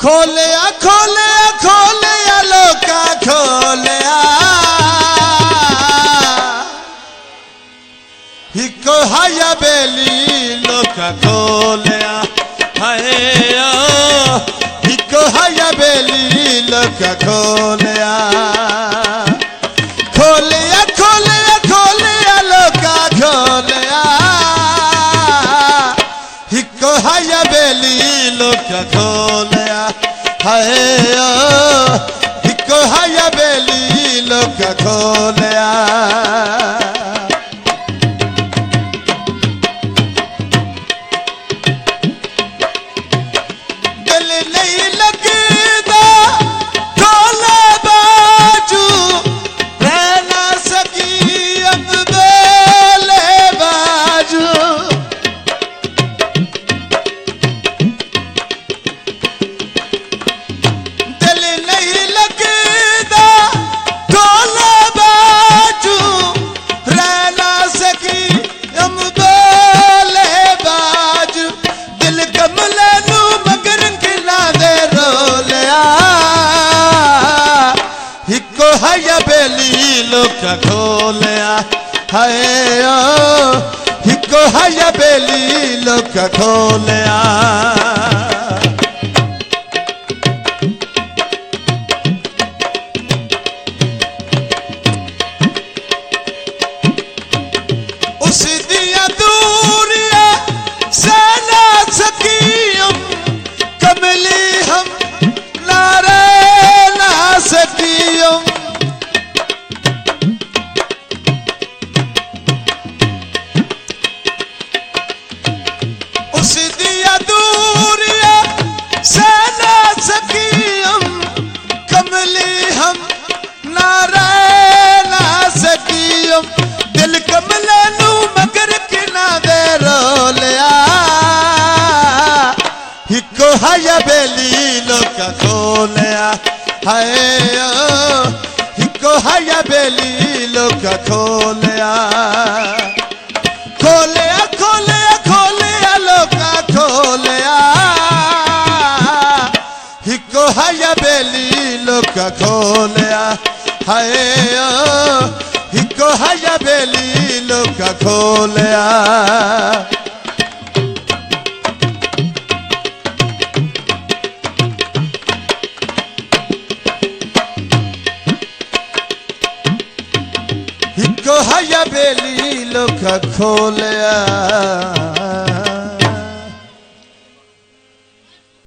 खोलिया खोलिया खोलिया लोका खोलिया हिको हाया बेली लोका खोलिया हाय हिको हाया बेली लोका खोलिया खोलिया खोलिया खोलिया लोका खोलिया हिको हाया बेली लोका खोलिया हाय हिको हाया बेली लोका खोलिया दिल नहीं लगदा खोले बाजू रह ना सकी अब बेले बाजू हाया बेली लोका खोलिया हाय हिको हाया बेली लोका खोलिया उस दिया दूरिया सना सकियम कमली हम नारे ना सकियम दिया दूरिया सना सकियम कमली हम नारा ना सकियम दिल कमला नू मगर किना दे रोलिया हिको हाया बेली लोका खोलिया हाय हिको हाया बेली लोका खोलिया खोलिया खोलिया खोलिया लोका खोलिया हिको हाया बेली लोका खोलिया हाय हिको हाया बेली लोका खोलिया हिको हाया बेली लोका खोलिया।